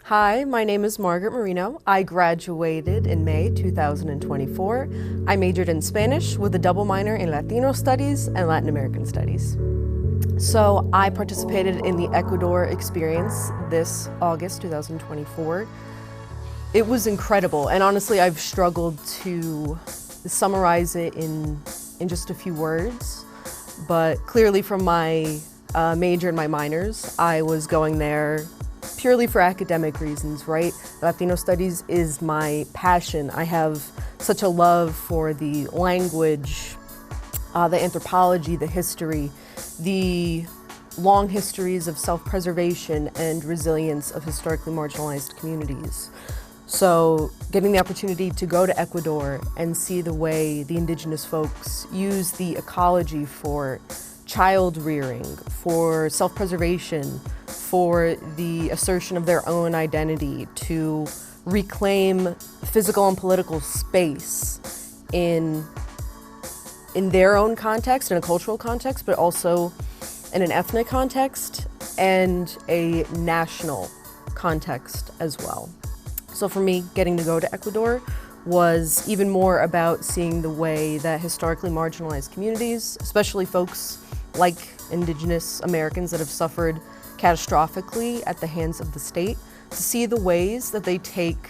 Hi, my name is Margaret Marino. I graduated in May 2024. I majored in Spanish with a double minor in Latino Studies and Latin American Studies. So I participated in the Ecuador experience this August 2024. It was incredible, and honestly I've struggled to summarize it in just a few words, but clearly from my major and my minors, I was going there purely for academic reasons, right? Latino studies is my passion. I have such a love for the language, the anthropology, the history, the long histories of self-preservation and resilience of historically marginalized communities. So getting the opportunity to go to Ecuador and see the way the indigenous folks use the ecology for child rearing, for self-preservation, for the assertion of their own identity, to reclaim physical and political space in their own context, in a cultural context, but also in an ethnic context and a national context as well. So for me, getting to go to Ecuador was even more about seeing the way that historically marginalized communities, especially folks like Indigenous Americans that have suffered catastrophically at the hands of the state, to see the ways that they take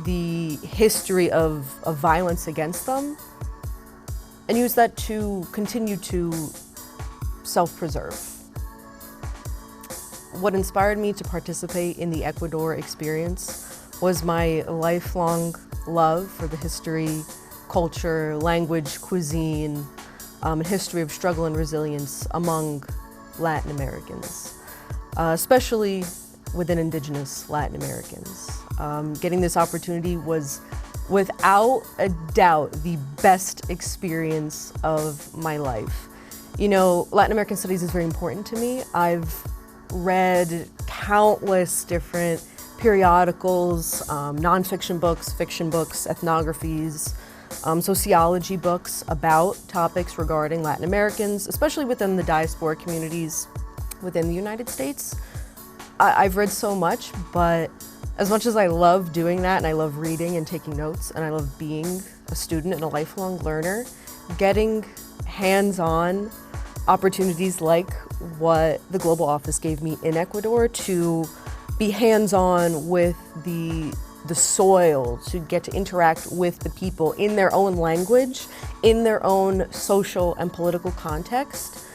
the history of violence against them and use that to continue to self-preserve. What inspired me to participate in the Ecuador experience was my lifelong love for the history, culture, language, cuisine, and history of struggle and resilience among Latin Americans, especially within Indigenous Latin Americans. Getting this opportunity was, without a doubt, the best experience of my life. You know, Latin American studies is very important to me. I've read countless different periodicals, nonfiction books, fiction books, ethnographies, sociology books about topics regarding Latin Americans, especially within the diaspora communities within the United States. I've read so much, but as much as I love doing that, and I love reading and taking notes, and I love being a student and a lifelong learner, getting hands-on opportunities like what the Global Office gave me in Ecuador to be hands-on with the soil, to get to interact with the people in their own language, in their own social and political context,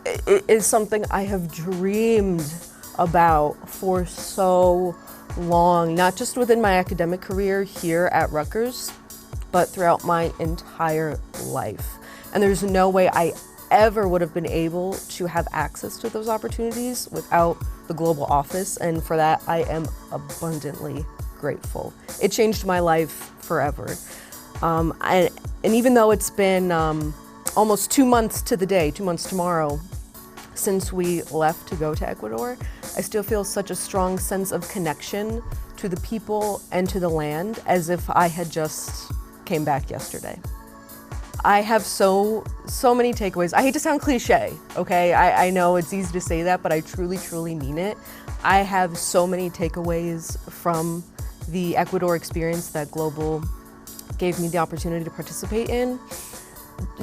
it is something I have dreamed about for so long, not just within my academic career here at Rutgers, but throughout my entire life. And there's no way I ever would have been able to have access to those opportunities without the Global Office, and for that I am abundantly grateful. It changed my life forever. And even though it's been almost 2 months to the day, 2 months tomorrow, since we left to go to Ecuador, I still feel such a strong sense of connection to the people and to the land as if I had just came back yesterday. I have so many takeaways. I hate to sound cliche, okay? I know it's easy to say that, but I truly mean it. I have so many takeaways from the Ecuador experience that Global gave me the opportunity to participate in.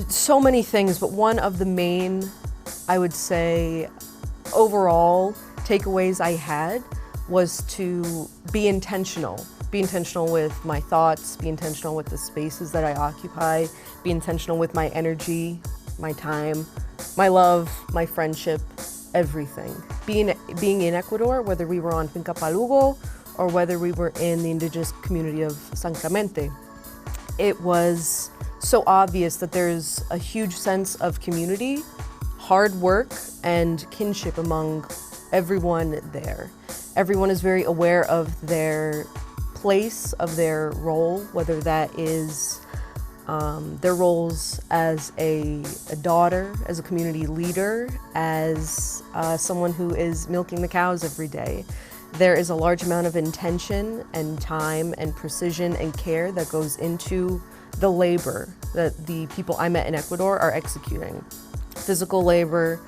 So many things, but one of the main, I would say, overall takeaways I had was to be intentional. Be intentional with my thoughts, be intentional with the spaces that I occupy, be intentional with my energy, my time, my love, my friendship, everything. Being in Ecuador, whether we were on Finca Palugo or whether we were in the indigenous community of San Clemente, it was so obvious that there's a huge sense of community, hard work, and kinship among everyone there. Everyone is very aware of their place, of their role, whether that is their roles as a daughter, as a community leader, as someone who is milking the cows every day. There is a large amount of intention and time and precision and care that goes into the labor that the people I met in Ecuador are executing. Physical labor,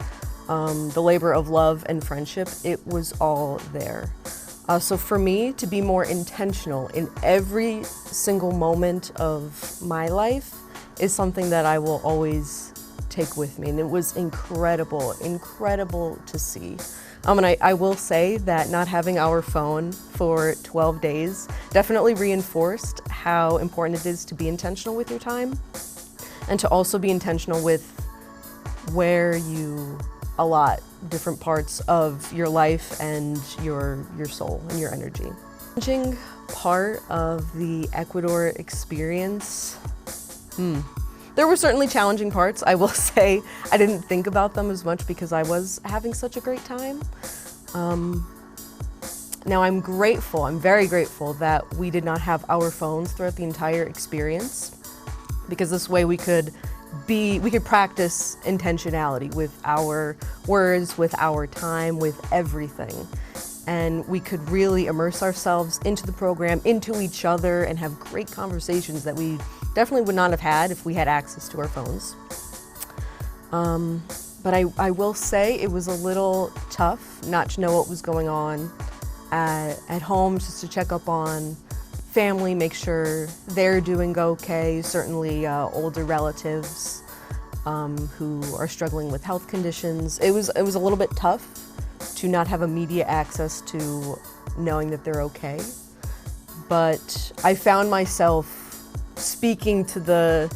the labor of love and friendship, it was all there. So for me, to be more intentional in every single moment of my life is something that I will always take with me. And it was incredible to see. And I will say that not having our phone for 12 days definitely reinforced how important it is to be intentional with your time and to also be intentional with where you allot different parts of your life and your soul and your energy. Challenging part of the Ecuador experience, there were certainly challenging parts. I will say I didn't think about them as much because I was having such a great time. Now I'm very grateful that we did not have our phones throughout the entire experience, because this way we could practice intentionality with our words, with our time, with everything. And we could really immerse ourselves into the program, into each other, and have great conversations that we definitely would not have had if we had access to our phones. But I will say it was a little tough not to know what was going on at home, just to check up on family, make sure they're doing okay, certainly older relatives who are struggling with health conditions. It was a little bit tough to not have immediate access to knowing that they're okay. But I found myself speaking to the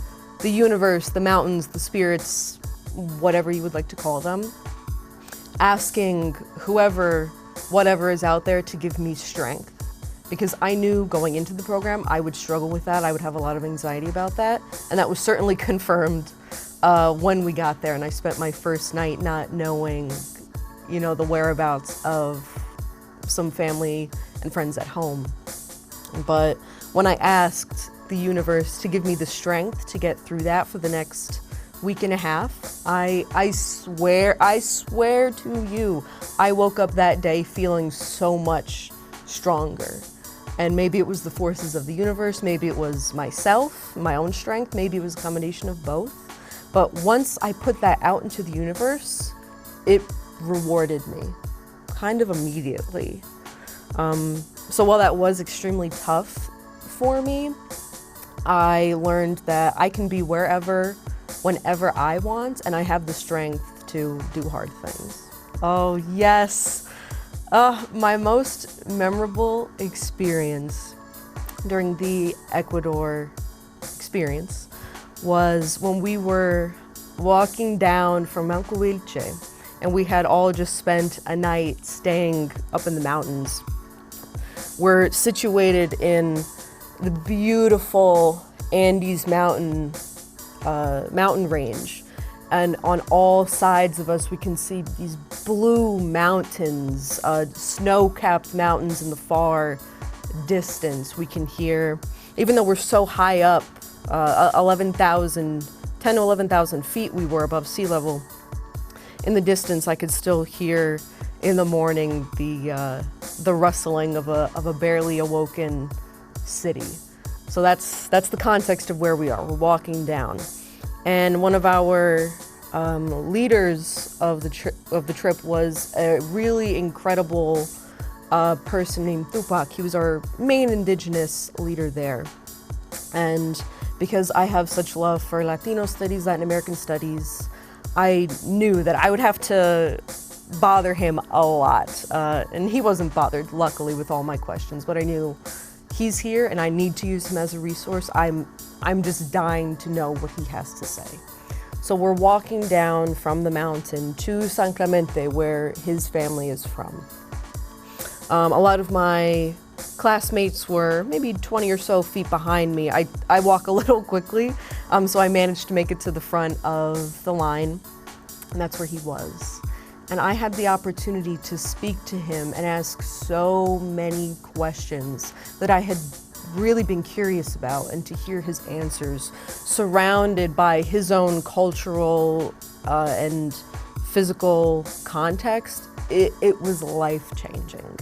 universe, the mountains, the spirits, whatever you would like to call them, asking whatever is out there to give me strength. Because I knew going into the program I would struggle with that, I would have a lot of anxiety about that, and that was certainly confirmed when we got there and I spent my first night not knowing, the whereabouts of some family and friends at home. But when I asked the universe to give me the strength to get through that for the next week and a half, I swear to you, I woke up that day feeling so much stronger. And maybe it was the forces of the universe, maybe it was myself, my own strength, maybe it was a combination of both. But once I put that out into the universe, it rewarded me kind of immediately. So while that was extremely tough for me, I learned that I can be wherever, whenever I want, and I have the strength to do hard things. Oh yes. My most memorable experience during the Ecuador experience was when we were walking down from Mount Cuilche, and we had all just spent a night staying up in the mountains. We're situated in the beautiful Andes mountain range. And on all sides of us, we can see these blue mountains, snow-capped mountains in the far distance. We can hear, even though we're so high up, 10 to 11,000 feet we were above sea level. In the distance, I could still hear in the morning the rustling of a barely awoken city. So that's the context of where we are. We're walking down. And one of our leaders of the trip was a really incredible person named Tupac. He was our main indigenous leader there. And because I have such love for Latino studies, Latin American studies, I knew that I would have to bother him a lot. And he wasn't bothered, luckily, with all my questions, but I knew he's here and I need to use him as a resource. I'm just dying to know what he has to say. So we're walking down from the mountain to San Clemente, where his family is from. A lot of my classmates were maybe 20 or so feet behind me. I walk a little quickly, so I managed to make it to the front of the line, and that's where he was. And I had the opportunity to speak to him and ask so many questions that I had really been curious about, and to hear his answers surrounded by his own cultural and physical context, it was life-changing.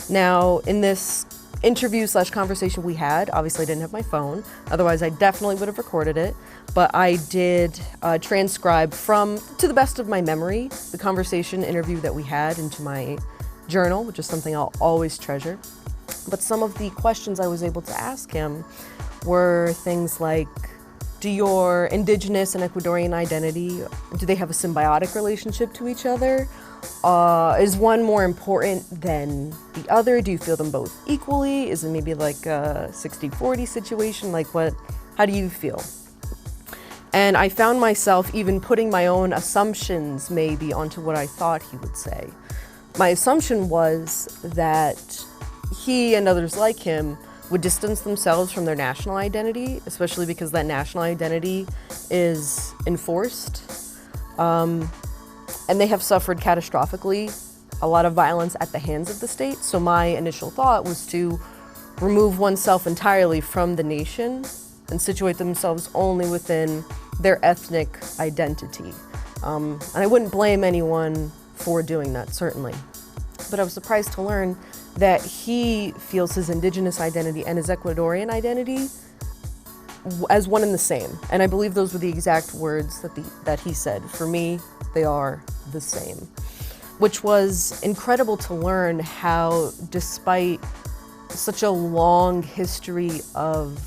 Now, in this interview/conversation we had, obviously I didn't have my phone, otherwise I definitely would have recorded it, but I did transcribe to the best of my memory, the conversation interview that we had into my journal, which is something I'll always treasure. But some of the questions I was able to ask him were things like, do your indigenous and Ecuadorian identity, do they have a symbiotic relationship to each other? Is one more important than the other? Do you feel them both equally? Is it maybe like a 60-40 situation? Like how do you feel? And I found myself even putting my own assumptions maybe onto what I thought he would say. My assumption was that he and others like him would distance themselves from their national identity, especially because that national identity is enforced. And they have suffered catastrophically a lot of violence at the hands of the state. So my initial thought was to remove oneself entirely from the nation and situate themselves only within their ethnic identity. And I wouldn't blame anyone for doing that, certainly. But I was surprised to learn that he feels his indigenous identity and his Ecuadorian identity as one and the same. And I believe those were the exact words that he said. For me, they are the same. Which was incredible to learn how, despite such a long history of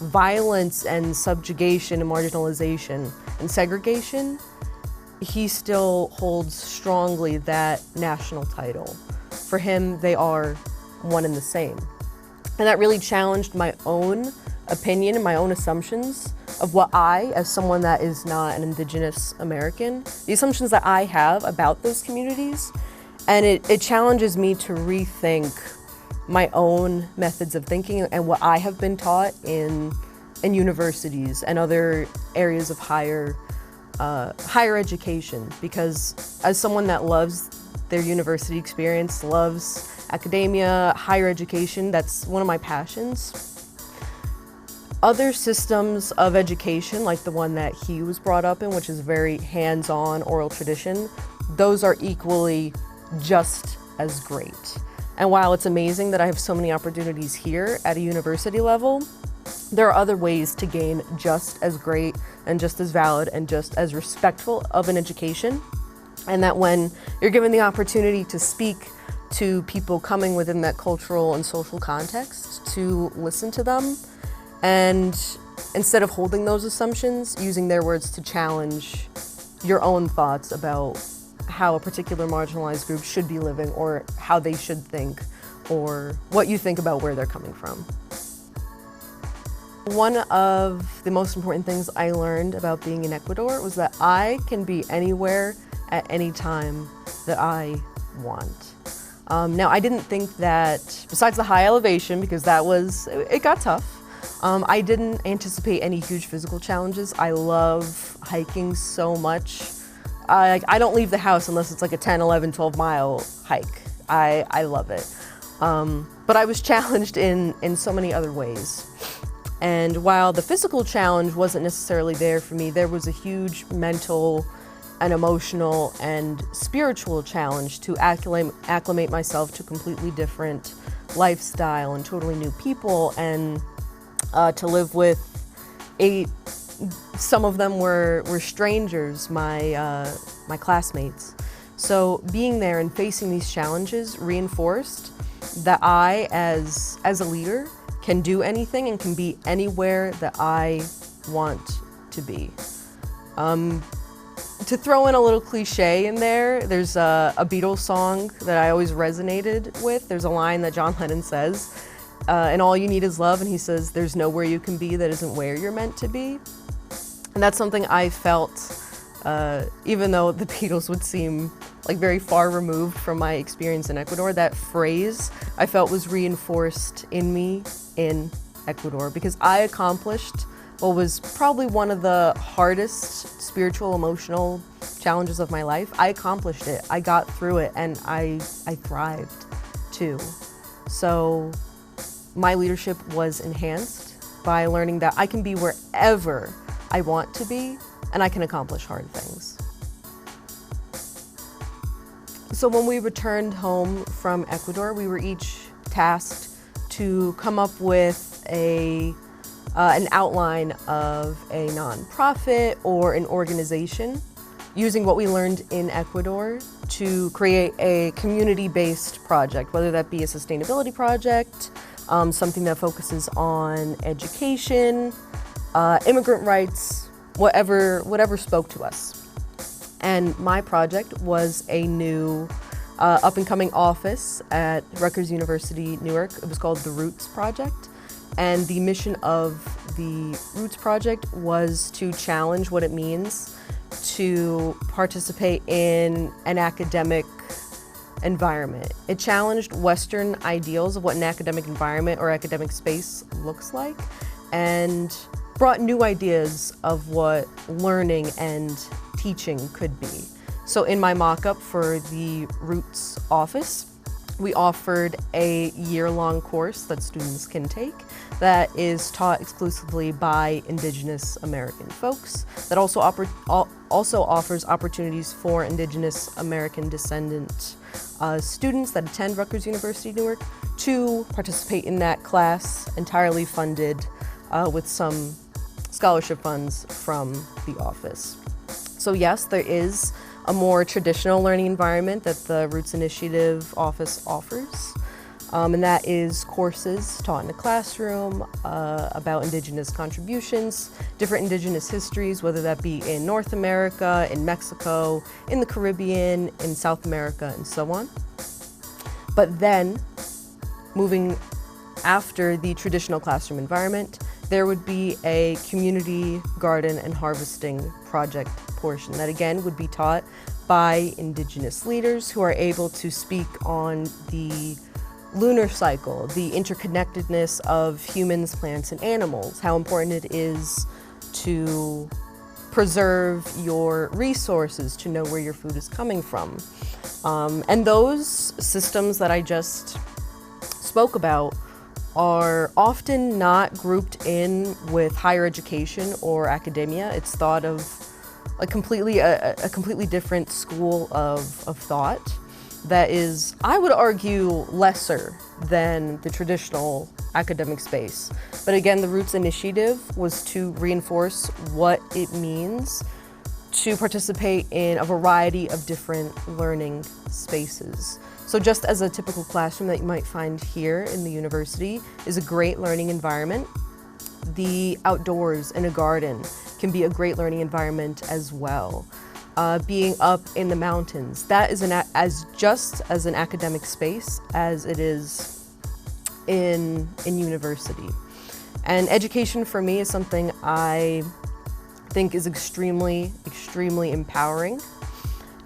violence and subjugation and marginalization and segregation, he still holds strongly that national title. For him, they are one and the same. And that really challenged my own opinion and my own assumptions of what I, as someone that is not an Indigenous American, the assumptions that I have about those communities. And it challenges me to rethink my own methods of thinking and what I have been taught in universities and other areas of higher education. Because as someone that loves their university experience, loves academia, higher education, that's one of my passions. Other systems of education, like the one that he was brought up in, which is very hands-on oral tradition, those are equally just as great. And while it's amazing that I have so many opportunities here at a university level, there are other ways to gain just as great and just as valid and just as respectful of an education. And that when you're given the opportunity to speak to people coming within that cultural and social context, to listen to them, and instead of holding those assumptions, using their words to challenge your own thoughts about how a particular marginalized group should be living or how they should think or what you think about where they're coming from. One of the most important things I learned about being in Ecuador was that I can be anywhere at any time that I want. Now, I didn't think that, besides the high elevation, because it got tough, I didn't anticipate any huge physical challenges. I love hiking so much. I don't leave the house unless it's like a 10, 11, 12 mile hike. I love it. But I was challenged in so many other ways. And while the physical challenge wasn't necessarily there for me, there was a huge mental and emotional and spiritual challenge to acclimate myself to a completely different lifestyle and totally new people, and to live with some of them were strangers, my classmates. So being there and facing these challenges reinforced that I, as a leader, can do anything and can be anywhere that I want to be. To throw in a little cliche in there, there's a Beatles song that I always resonated with. There's a line that John Lennon says, and all you need is love, and he says, there's nowhere you can be that isn't where you're meant to be. And that's something I felt, even though the Beatles would seem like very far removed from my experience in Ecuador, that phrase I felt was reinforced in me in Ecuador, because I accomplished what was probably one of the hardest spiritual, emotional challenges of my life. I accomplished it, I got through it, and I thrived too. So my leadership was enhanced by learning that I can be wherever I want to be, and I can accomplish hard things. So when we returned home from Ecuador, we were each tasked to come up with an outline of a nonprofit or an organization using what we learned in Ecuador to create a community-based project, whether that be a sustainability project, something that focuses on education, immigrant rights, whatever spoke to us. And my project was a new up-and-coming office at Rutgers University, Newark. It was called the Roots Project. And the mission of the Roots Project was to challenge what it means to participate in an academic environment. It challenged Western ideals of what an academic environment or academic space looks like, and brought new ideas of what learning and teaching could be. So in my mock-up for the Roots office, we offered a year-long course that students can take that is taught exclusively by Indigenous American folks, that also offers opportunities for Indigenous American descendant students that attend Rutgers University Newark to participate in that class, entirely funded with some scholarship funds from the office. So yes, there is a more traditional learning environment that the Roots Initiative office offers. And that is courses taught in a classroom about Indigenous contributions, different Indigenous histories, whether that be in North America, in Mexico, in the Caribbean, in South America, and so on. But then, moving after the traditional classroom environment, there would be a community garden and harvesting project portion that again would be taught by Indigenous leaders who are able to speak on the lunar cycle, the interconnectedness of humans, plants, and animals, how important it is to preserve your resources, to know where your food is coming from. And those systems that I just spoke about are often not grouped in with higher education or academia. It's thought of a completely different school of thought that is, I would argue, lesser than the traditional academic space. But again, the Roots Initiative was to reinforce what it means to participate in a variety of different learning spaces. So just as a typical classroom that you might find here in the university is a great learning environment, the outdoors in a garden can be a great learning environment as well. Being up in the mountains, that is just as an academic space as it is in university. And education for me is something I think is extremely empowering.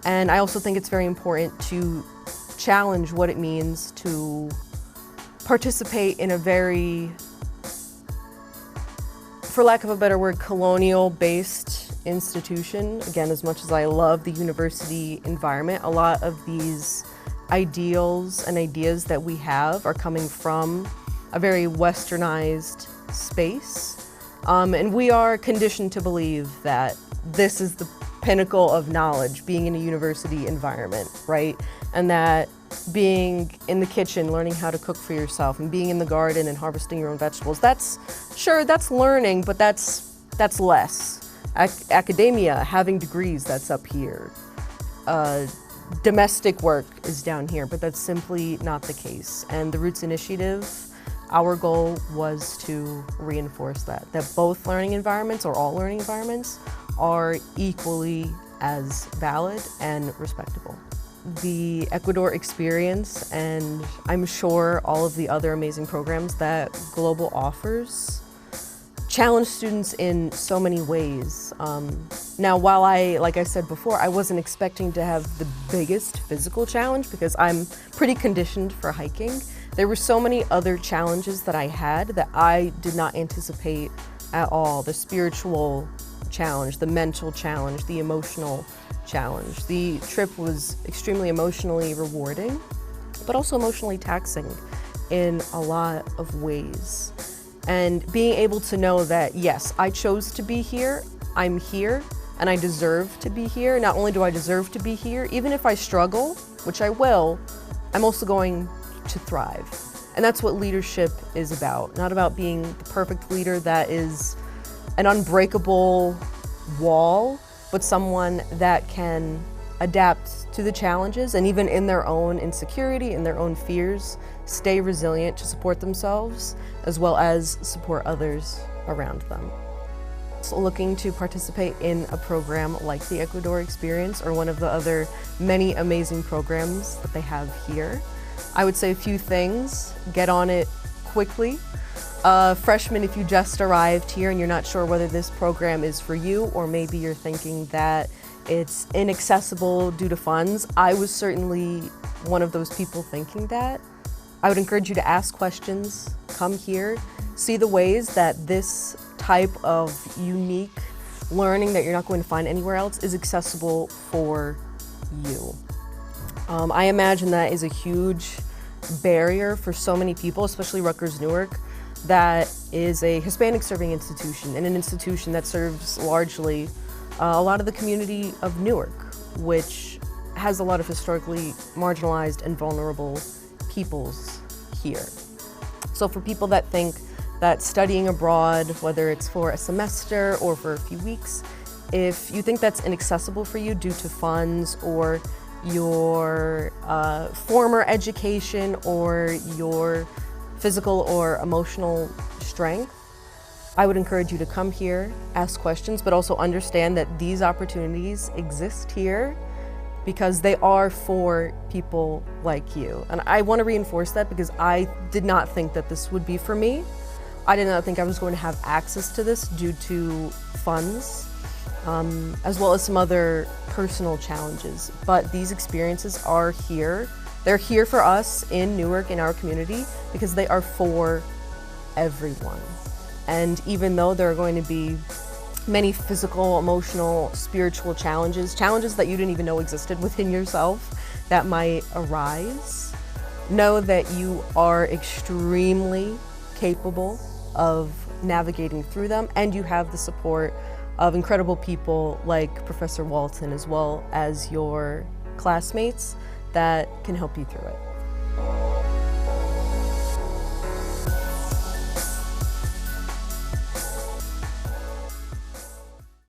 And I also think it's very important to challenge what it means to participate in a very, for lack of a better word, colonial-based institution. Again, as much as I love the university environment, a lot of these ideals and ideas that we have are coming from a very westernized space. And we are conditioned to believe that this is the pinnacle of knowledge, being in a university environment, right? And that being in the kitchen, learning how to cook for yourself, and being in the garden and harvesting your own vegetables, that's learning, but that's less. Academia, having degrees, that's up here. Domestic work is down here, but that's simply not the case. And the Roots Initiative, our goal was to reinforce that both learning environments, or all learning environments, are equally as valid and respectable. The Ecuador experience, and I'm sure all of the other amazing programs that Global offers, challenge students in so many ways. Now, while like I said before, I wasn't expecting to have the biggest physical challenge because I'm pretty conditioned for hiking, there were so many other challenges that I had that I did not anticipate at all. The spiritual challenge, the mental challenge, the emotional challenge. The trip was extremely emotionally rewarding, but also emotionally taxing in a lot of ways. And being able to know that, yes, I chose to be here, I'm here, and I deserve to be here. Not only do I deserve to be here, even if I struggle, which I will, I'm also going to thrive. And that's what leadership is about. Not about being the perfect leader that is an unbreakable wall, but someone that can adapt to the challenges and even in their own insecurity, in their own fears, stay resilient to support themselves as well as support others around them. So looking to participate in a program like the Ecuador Experience or one of the other many amazing programs that they have here, I would say a few things. Get on it quickly. Freshmen, if you just arrived here and you're not sure whether this program is for you, or maybe you're thinking that it's inaccessible due to funds, I was certainly one of those people thinking that. I would encourage you to ask questions, come here, see the ways that this type of unique learning that you're not going to find anywhere else is accessible for you. I imagine that is a huge barrier for so many people, especially Rutgers Newark, that is a Hispanic serving institution and an institution that serves largely a lot of the community of Newark, which has a lot of historically marginalized and vulnerable peoples here. So for people that think that studying abroad, whether it's for a semester or for a few weeks, if you think that's inaccessible for you due to funds or your former education or your physical or emotional strength, I would encourage you to come here, ask questions, but also understand that these opportunities exist here because they are for people like you. And I want to reinforce that because I did not think that this would be for me. I did not think I was going to have access to this due to funds, as well as some other personal challenges. But these experiences are here. They're here for us in Newark, in our community, because they are for everyone. And even though there are going to be many physical, emotional, spiritual challenges that you didn't even know existed within yourself that might arise, know that you are extremely capable of navigating through them, and you have the support of incredible people like Professor Walton as well as your classmates that can help you through it.